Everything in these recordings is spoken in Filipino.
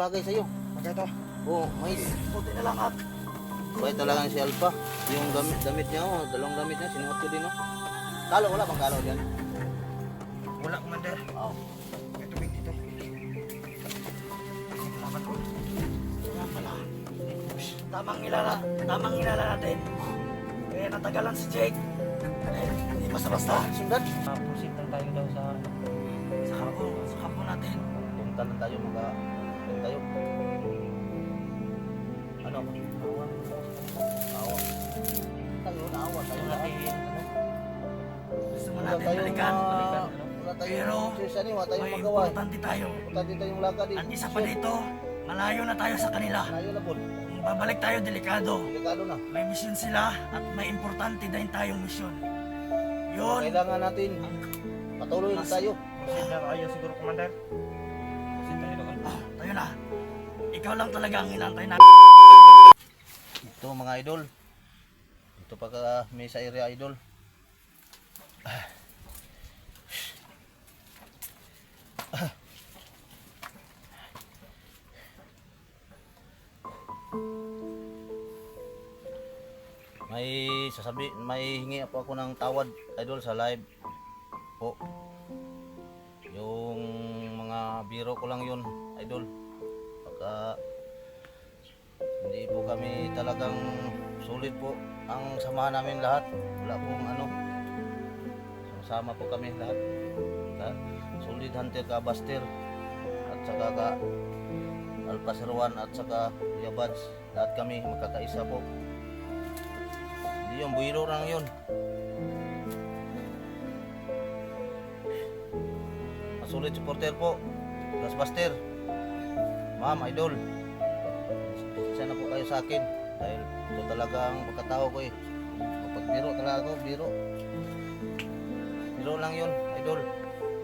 Bagay sa'yo. Bagay to. Oo, mais. Buti na lang at Bakit talaga si Alpha? Yung damit niya, oh, dalawang damit niya, sinuot ko din, oh. Kalo, wala bang kalo dyan? wala, Commander. Oo. May tubig dito. Salamat ko. Kaya pala. Tamang ilala natin. Kaya natagalan si Jake. Hindi basta-basta. Sundan. Proceed lang tayo daw sa Sa kampo natin. Punta lang tayo, tayo. Ano? Awa. Tayo, naawa tayo lahat. Gusto mo Wala natin tayong, balikan. wala tayong, Pero, seriously, wala tayong May magawa. importante tayo. Importante tayong lakad, eh. At isa pa dito, malayo na tayo sa kanila. Layo na po. Kung babalik tayo, delikado. Delikado na. May misyon sila at may importante din tayong misyon. Yun. Kailangan natin patuloy na tayo. proceed na tayo siguro, Commander. Proceed tayo doon. Tayo na. Ikaw lang talaga ang inantay na. Ito mga idol. Ito pa ka may sa area idol. May hingi po ako ng tawad idol sa live po. Yung mga biro ko lang yun idol. Pagka hindi po kami talagang sulit po ang samahan namin lahat. Wala pong ano. Sama po kami lahat. Solid Hunter ka Buster at saka ka Alpha Serwan at saka Yabads. Lahat kami magkakaisa po. Hindi yung buwiro lang yun. Solid supporter po. Buster. Ma'am, idol. Sana po kayo sa akin dahil ito talaga ang pagkatao ko eh. Kapag biro talaga ako, biro lang yun idol.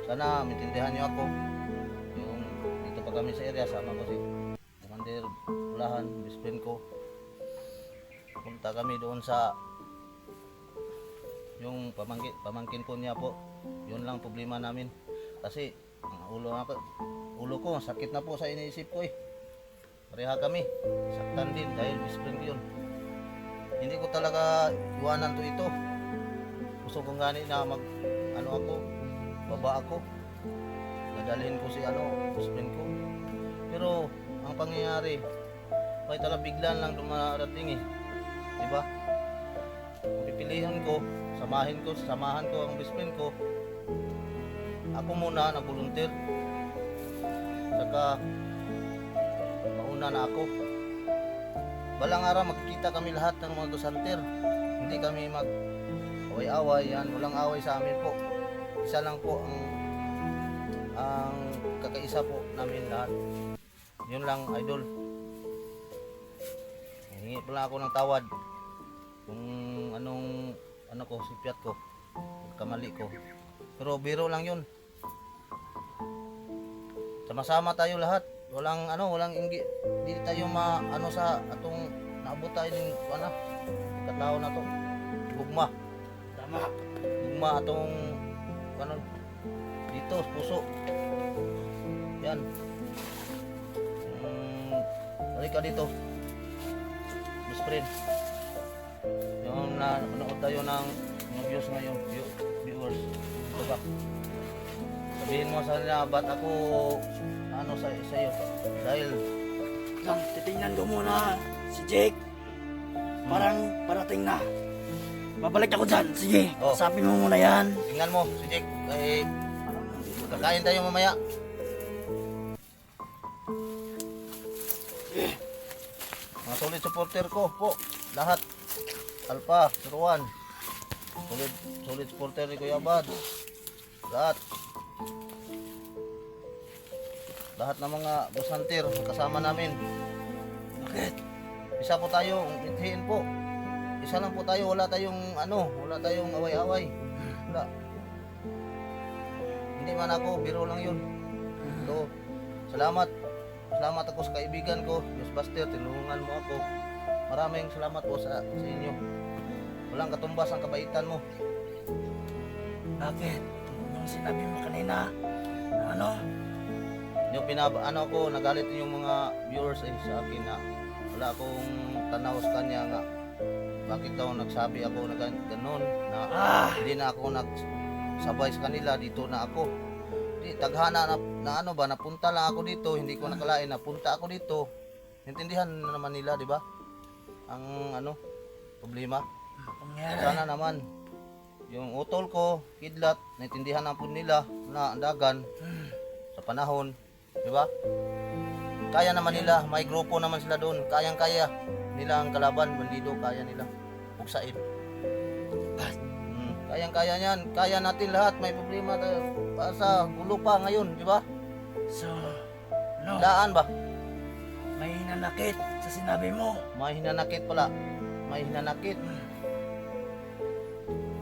Sana maintindihan nyo ako. Yung dito pa kami sa area, sama ko si Commander Ulahan, best friend ko. Punta kami doon sa yung pamangkin po niya po. Yun lang problema namin kasi ang ulo ko sakit na po sa iniisip ko eh. Pareha kami, saktan din dahil best friend ko yun. Hindi ko talaga iwanan to ito. Gusto kong gani na baba ako. Dadalhin ko si best friend ko. Pero ang pangyayari, may talagang biglan lang dumarating eh. Diba? Pipilihan ko, samahan ko ang best friend ko. Ako muna nag-volunteer. Saka mauna na ako. Balang araw magkikita kami lahat ng mga dosanter. Hindi kami away-away yan. Walang away sa amin po. Isa lang po ang kakaisa po namin lahat. Yun lang idol. Hingi pala ako ng tawad kung anong sipiat ko, kamali ko. Pero biro lang yun. Sama-sama tayo lahat. Walang hindi tayo sa atong naabot tayo ng katao na to. Gugma. Tama. Gugma atong dito puso. Yan. Balik ka dito. Best friend. Yung napanood tayo ng mga views ngayon, viewers. Diba? Sabihin mo sa nila, ba't ako sa iyo? Dahil Lang, titingnan ko muna si Jake. Parang parating na. Babalik ako dyan. Sige, Oh. Sabihin mo muna yan. tingnan mo si Jake, kakain tayo mamaya. Mga solid supporter ko po, lahat. Alpha, Serwan. Solid supporter ni Kuya Bad. Lahat ng mga boss hunter kasama namin. Bakit? Isa po tayo, ithiin po. Isa lang po tayo, wala tayong away-away. Wala. Hindi man ako, biro lang yun. So, salamat ako sa kaibigan ko, Buster, tinulungan mo ako. Maraming salamat po sa inyo. Walang katumbas ang kabaitan mo. Bakit? Yung sinabi mo kanina, yung ano ko, nagalit yung mga viewers sa akin na wala akong tanaw sa kanya nga bakit daw nagsabi ako na ganun na hindi na ako nagsabay sa kanila, dito na ako. Di taghana na ano ba, napunta lang ako dito, hindi ko nakalain napunta ako dito. Intindihan na naman nila, di ba? Ang ano, problema. Sana naman yung utol ko, kidlat, naintindihan na po nila na andagan sa panahon, di ba? Kaya naman nila, may grupo naman sila doon, kayang-kaya nila ang kalaban, bandido, kaya nila buksain. Kayang-kaya niyan, kaya natin lahat, may problema tayo sa gulo pa ngayon, di ba? So, no, Daan ba? may nanakit sa sinabi mo. May hinanakit pala, may hinanakit.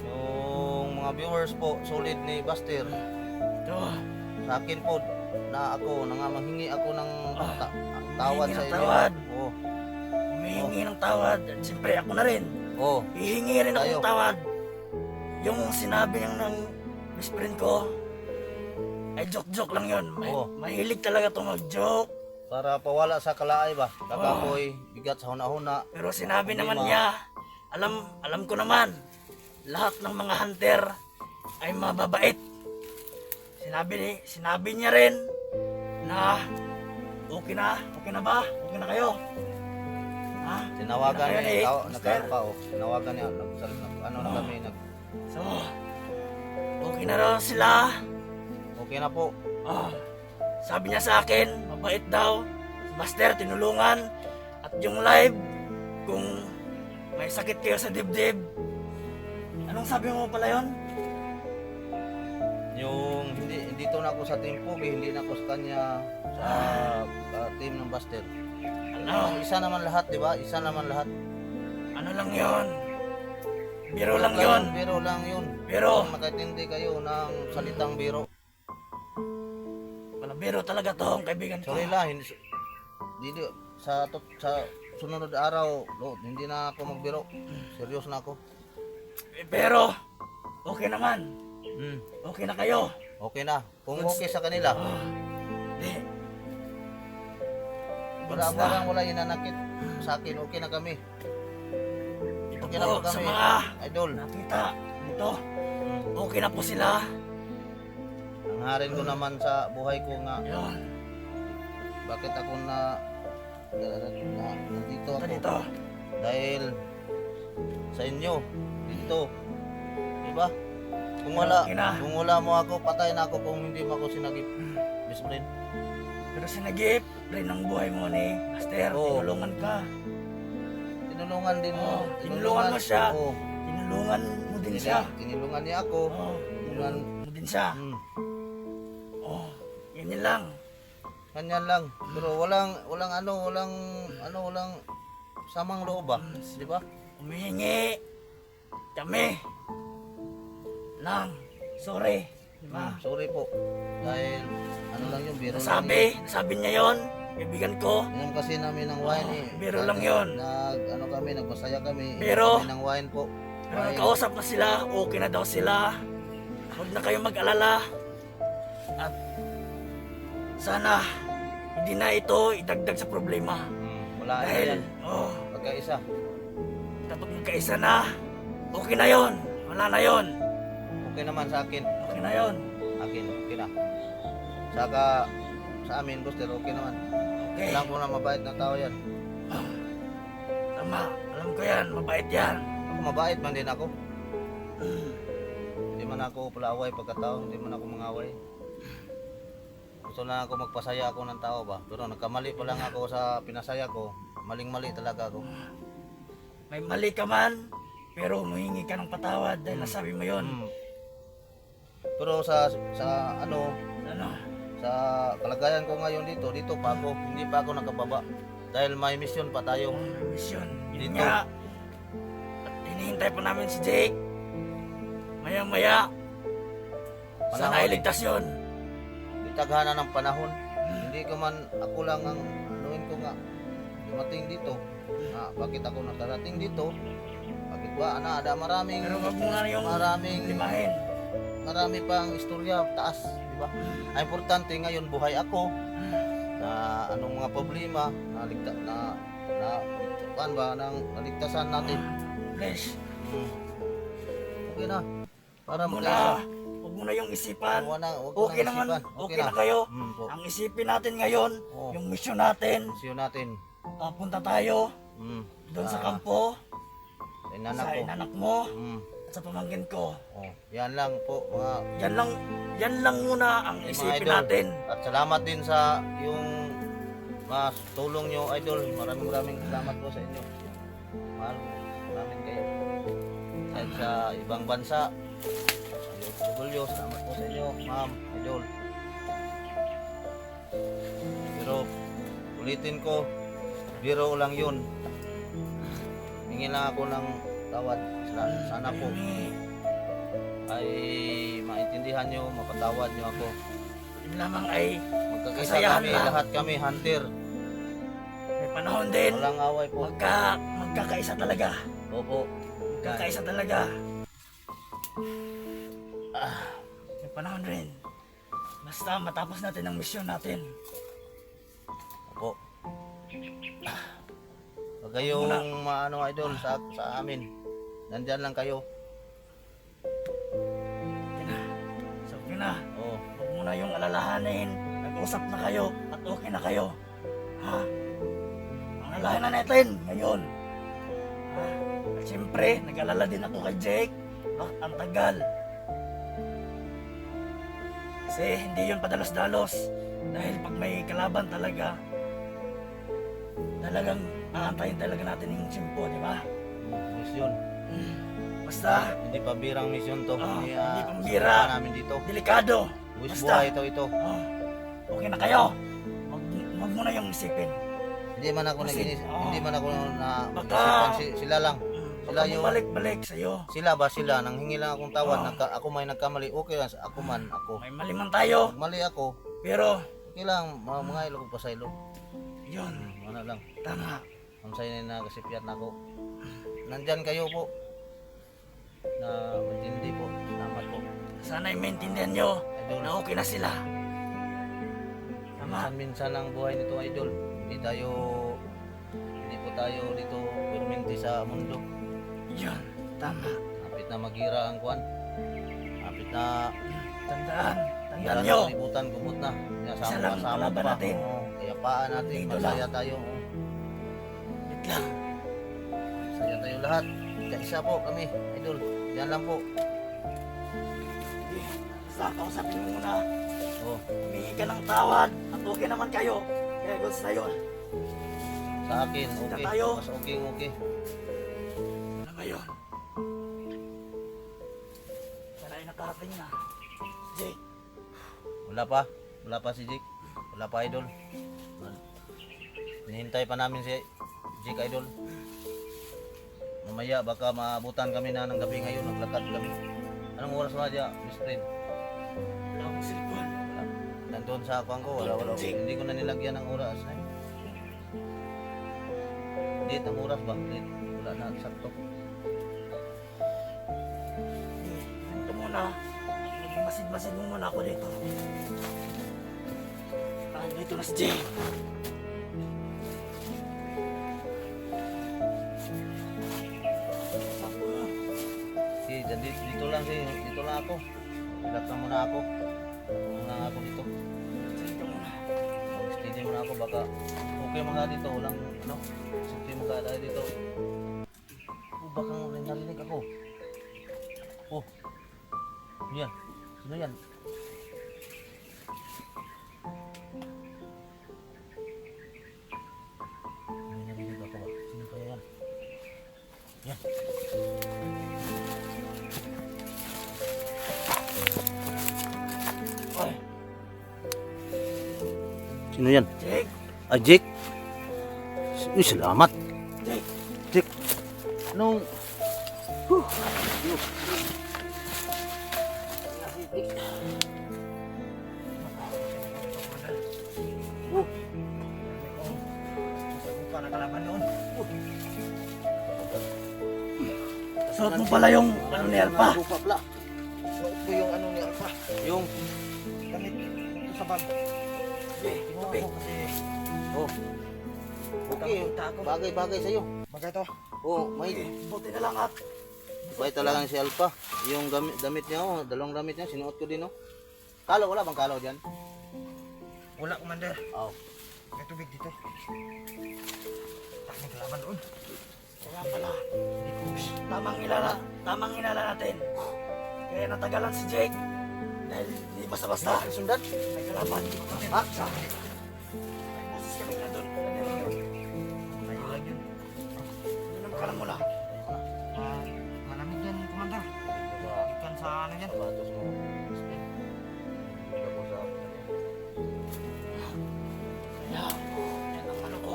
Yung mga viewers po, solid ni Buster. Ito, Sa akin po, na ako, manghingi ako ng tawad Hihingi sa ng inyo. tawad. Oo. humihingi ng tawad. At siyempre ako na rin. Oo. Hihingi rin Tayo. akong tawad. Yung sinabi ng best friend ko, ay joke-joke lang yun. Oo. Mahilig talaga itong mag-joke. Para pawala sa kalaay ba? Kakapoy, bigat sa huna-huna. Pero sinabi Problema. naman niya, alam ko naman, lahat ng mga hunter ay mababait. Sinabi niya rin na okay na ba? Okay na kayo? Ha? Tinawagan Okay na niya, kayo, Master? nagkaroon pa oh. Tinawagan niya, ano na kami, So, okay na raw sila. okay na po. Ah, sabi niya sa akin, mabait daw. Si Master, tinulungan. At yung live, kung may sakit kayo sa dibdib, anong sabi mo pala yon? Yung dito na ako sa Team Pogi, hindi na ako sa kanya sa team ng Buster. Ano? Isa naman lahat, di ba? Isa naman lahat. Ano lang yon? Biro lang yon. Biro lang yun. Biro. Kung makatindi kayo ng salitang biro. Wala biro talaga to, ang kaibigan ko. Sorry lang, hindi sa sunod araw, hindi na ako magbiro. Serious na ako. Pero, okay naman. Hmm. Okay na kayo. Okay na. Kung okay sa kanila, Di. wala hinanakit sa akin, okay na kami. Ito Okay na po po sa kami, mga idol. nakita dito. Hmm. Okay na po sila. Nangarin ko naman sa buhay ko nga, Yun. bakit ako nandito ako. Dito. Dahil sa inyo, dito. Diba? Kung wala, Okay na. kung wala mo ako, patay na ako kung hindi mo ako sinagip. Best friend. Pero sinagip rin ang buhay mo ni Master. Oo. Tinulungan ka. Tinulungan din mo. Oo, tinulungan mo siya. Oo. Tinulungan mo din siya. Tinulungan niya ako. Oo, Tinulungan. mo din siya. Oh, yan lang. Ganyan lang. Pero walang samang loob ba? Di ba? Humihingi kami ng sorry. Diba? Sorry po. Dahil ano lang yung biro lang Nasabi niya yon, kaibigan ko. Inom kasi namin ng wine eh. Biro lang yun. Nagmasaya kami. Pero- Inom kami ng wine po. Pero nagkausap na sila, okay na daw sila. Huwag na kayong mag-alala. At sana hindi na ito idagdag sa problema. Wala na Dahil, yan. Pagkaisa. kapag magkaisa na, okay na yon. Wala na yon. Okay naman sa akin. Okay na yon. Akin, okay na. Saka sa amin, Buster, okay naman. Okay. Alam ko na mabait na tao yan. Tama, alam ko yan, mabait yan. Ako mabait man din ako. Hindi man ako palaaway pagkatao, hindi man ako mangaway. Gusto na ako magpasaya ako ng tao ba? Pero nagkamali pa lang ako sa pinasaya ko. Maling-mali talaga ako. May mali ka man, pero humingi ka ng patawad dahil nasabi mo yon. Pero sa Ano? sa kalagayan ko ngayon dito pa ako, hindi pa ako nakababa. Dahil may mission pa tayo. May mission. Yun Dito. nga. At hinihintay pa namin si Jake. Maya-maya. Sana Panahon. iligtas yun. Taghana ng panahon. Hindi ko man ako lang ang anuin ko nga dumating dito. Bakit ako nakarating dito? Bakit ba? Ada maraming Pero wag mo na yung marami pang istorya taas, di ba? Ang importante ngayon buhay ako, na anong mga problema kuan ba nang naligtasan natin. Please, Okay na. Para huwag mo magkaisa. na. Huwag mo na yung isipan. Wag na Okay naman, okay na kayo. Po. Ang isipin natin ngayon, Oo. yung mission natin, See you natin. punta tayo doon sa kampo, Sa inanak sa ko. inanak mo, Mm. at sa pamangkin ko. Oh, yan lang po mga Yan lang muna ang mga isipin idol. natin. At salamat din sa yung mas tulong nyo, idol. Maraming salamat po sa inyo. Mahal namin kayo. Kahit sa ibang bansa, sa W, salamat po sa inyo, ma'am, idol. Pero ulitin ko, biro lang yun. Hingi lang ako ng tawad. Sana po ay maintindihan nyo, mapatawad nyo ako. Yun lamang ay Magkakaisa Kasayahan kami, lang. lahat kami, hunter. may panahon din. Walang away po. Magkakaisa talaga. Opo. Magkakaisa talaga. May panahon rin. Basta matapos natin ang mission natin. Opo. Huwag kayong maano idol sa amin. Nandyan lang kayo. Okay na. So, okay na. Oo. Huwag mo na yung alalahanin. Nag-usap na kayo at okay na kayo. Ha? Ang alalahanin natin ngayon. Ha? At siyempre, nag-alala din ako kay Jake. Ang tagal. Kasi hindi yun padalos-dalos. Dahil pag may kalaban talaga, talagang aantayin talaga natin yung simpo, di ba? Mission. Basta, Hindi pa birang mission to. hindi ah, pang bira. kasama namin dito. delikado. Wish Basta. buhay ito. Oh, okay na kayo. Huwag mo na yung isipin. Hindi man ako Kasi, hindi man ako na Baka- sila lang. Sila Baka yung bumalik-balik sa'yo. sila nanghingi lang akong tawad. Oo. Ako may nagkamali. Okay lang ako man ako. May mali man tayo. Mali ako. Pero, Okay lang, mga ilo ko pasaylo. yun, Ano lang. tama. Ang sayo na kasipyat na ako. Nandyan kayo po. Na matindi po. Salamat po. Sana'y maintindihan nyo Idol. na okay na sila. Tama. Minsan lang buhay nito idol. Hindi po tayo dito perminti sa mundo. Yun, tama. Kapit na magira ang kwan. Kapit na Tandaan gira nyo. na kalibutan, gumot na. Isa lang ang kalaban natin. Kaya paan natin, Dito masaya lang. tayo. Wait lang. Masaya tayo lahat. Isa po kami, idol. Yan lang po. Sige, basta kausapin mo muna. Oh, Humingi ka ng tawad at okay naman kayo. Kaya good sa'yo. sa akin, Kita okay. tayo. Mas okay. Ano ngayon? Sana ay nakarating na. Jake, Wala pa si Jake. Wala pa idol. Hinihintay pa namin si Jake idol. Mamaya baka maabutan kami na ng gabi ngayon. Naglakad kami. Anong oras ba dyan, Miss Fred? wala akong cellphone. Nandun sa akong ko. Wala. Jake. Hindi ko na nilagyan ng oras. Date ang oras ba? Date. Wala na. Sakto. Ganito muna. Magmasid-masid mo muna ako dito. Dito na si Jay. Si, dito lang si. Dito lang ako. Relax lang muna ako. Muna ako dito. Dito muna. Mag-steady muna ako. Baka okay mga dito. Walang ano. Siyempre mga tayo dito. Baka narinig ako. Yan. Sino yan? May narinig ako ba? Sino kaya yan? Yan. Oy, Sino yan? Jake. Ah, Jake. Uy, salamat. Jake. Jake. Anong... Susubukan na kalaban noon. Suot mo pala yung ano ni Alpha. Pla. Suot ko yung ano ni Alpha. Yung... Gamit ito sa bag. Sige, tubig. Oh. Okay, Kita ako. bagay-bagay sa'yo. Bagay to. Oh, may Buti na lang at Bay talaga si Alpha. Yung damit niya, oh, dalawang damit niya, sinuot ko din, oh. Kalo, wala bang kalo dyan? Wala, Commander. Oh. May tubig dito. Takang kalaban doon. kaya pala. Tamang hinala natin. Kaya natagalan si Jake. Dahil hindi basta-basta. Sundan? May kalaban. Ha? May boses kami na doon. Layo lang yun. Inom ka lang muna. Malamig yan, Commander. Ikan sa ano yan. Sapatos mo. Hindi ko sa Kaya, yan ang ano ko.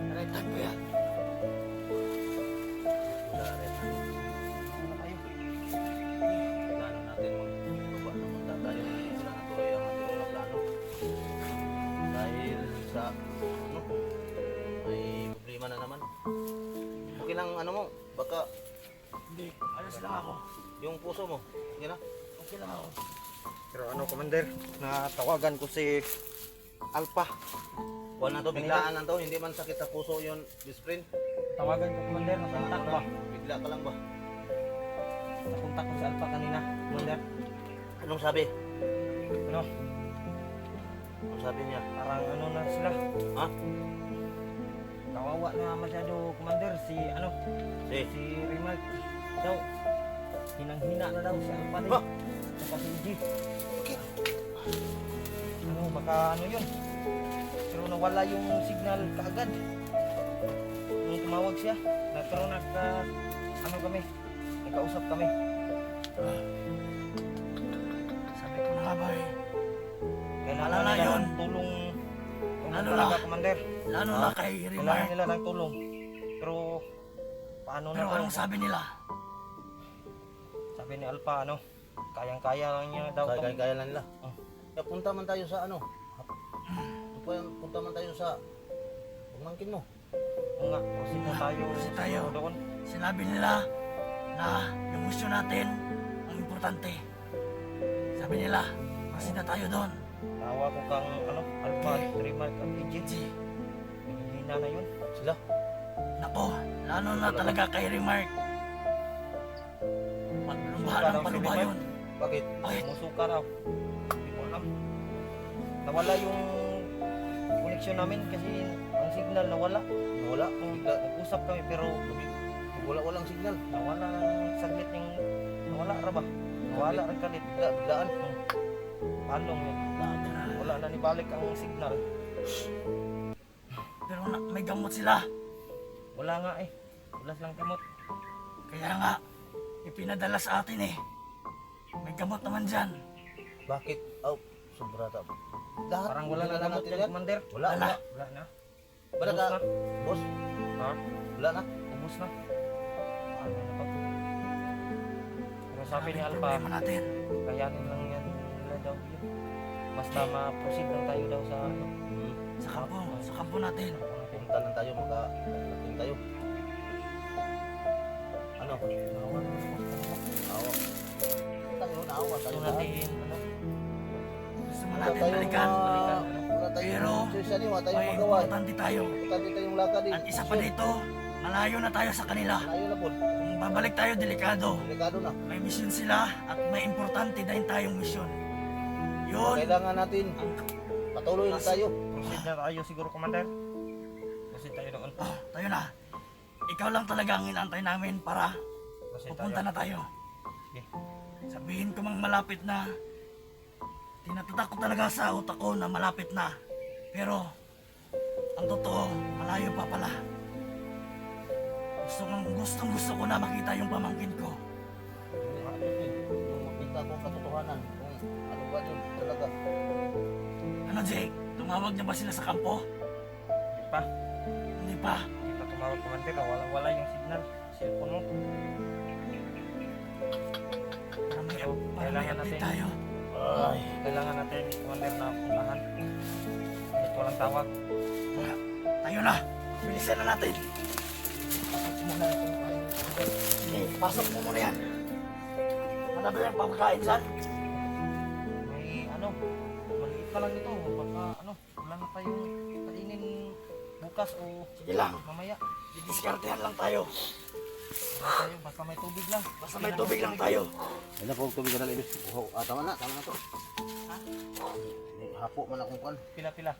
Naretag ko yan. Ano tayo? plano natin magbaba na muna tayo. Wala na tuloy ang ating mga plano. Dahil sa ano, may problema na naman. Okay lang ano mo, baka Hindi, ayos lang ako. yung puso mo, okay na? Okay lang ako. Pero ano, Commander, natawagan ko si Alpha. Wala na to, biglaan lang to, hindi man sakit sa puso yun, best friend. Tawagan ko, Commander, nakontak ba? Bigla ka lang ba? Nakontak ko si Alpha kanina, Commander. Anong sabi? Ano, Anong sabi niya? parang ano na sila. Ha? Kawawa na masyado, Commander, si ano, Si? si Rimal daw. Hinang-hina na daw si Alpha rin. Ba? Saka si G. Ano, baka ano yun. Pero nawala yung signal kaagad. Nung tumawag siya, pero ano kami, nagkausap kami. Sabi ko na nga ba eh. Kailangan Wala na nila yun. ng tulong. Lalo talaga, na. Commander. Lalo na kay Kailangan Rimar. nila ng tulong. Pero, paano na Pero to? anong sabi nila? Sabi ni Alpha, ano, kayang-kaya lang niya daw to. Kaya lang nila. Oh. Kaya punta man tayo sa ano? Punta man tayo sa pagmangkin mo. Oo nga, proceed na tayo. Proceed tayo. Doon. Sinabi nila na yung mission natin ang importante. Sabi nila, proceed na tayo doon. Tawa ko kang, ano, Alpha, Rimal, at Agent. G. Hihina na yun. Sila? Nako, lalo na talaga kay Remark. Paluba Suka ng daw si paluba Remark. yun. Bakit? Bakit? Musuka raw. Hindi ko alam. Nawala yung connection namin kasi ang signal nawala. Wala. Bigla. Nag-usap kami pero Walang signal. nawala ng saglit yung nawala ra ba? Nawala rin kalit. Biglaan. Palong yun. Wala na nibalik ang signal. Pero may gamot sila. Wala nga eh. Wala silang kamot. Kaya nga, ipinadala sa atin eh. May gamot naman dyan. Bakit? Oh, sobra ta. Lahat. Parang wala na dinala kamot natin yan, yan. Commander. Wala. Wala. Wala na. Wala Ubus ka. na. Boss, Ha? wala na. Ubus na. Ano na to? Pero sabi ni Ang Alpha, problema natin. kayanin lang yan nila daw yun. Basta ma-proceed lang tayo daw sa ano. Sa kampo natin. Punta lang tayo, makarating tayo. Ano? Nawa na ako. Awa. Tayo, naawa tayo. Gusto natin, ano, Gusto mo Wala natin tayong balikan. wala tayong Pero, sesyon, wala tayong May magawa. importante tayo. Importante tayong lakad eh. At isa pa dito, malayo na tayo sa kanila. Malayo na po. Kung babalik tayo, delikado. Delikado na. May mission sila at may importante din tayong mission. Yun. Kailangan natin patuloy na tayo. proceed na tayo siguro, Commander. Proceed tayo doon. Oh, tayo na. Ikaw lang talaga ang inantay namin para Proceed pupunta tayo. na tayo. Sige. Sabihin ko mang malapit na. Tinatatak ko talaga sa utak ko na malapit na. Pero, ang totoo, malayo pa pala. Gusto ko na makita yung pamangkin ko. Yung makita ko katotohanan. Kung ano ba yun talaga. Ano, Jake? Tumawag niya ba sila sa kampo? Hindi pa. Hindi pa. Hindi pa tumawag, Commander. Wala yung signal. Cellphone mo. Para may Kailangan update natin. tayo. Ay. Kailangan natin, Commander, na puntahan. Kahit walang tawag. Tayo na. Bilisan na natin. Muna itong Sige, pasok mo muna yan. Ano ba yung pagkain dyan? may ano, maliit na lang ito. Baka ano, wala na tayong kainin bukas o Sige lang, mamaya. didiskartehan lang tayo. Wala tayo, basta may tubig lang. Basta may tubig lang tayo. Ano po tubig na lang ibig. Tama na to. Hapo man akong kuan. Pila-pila.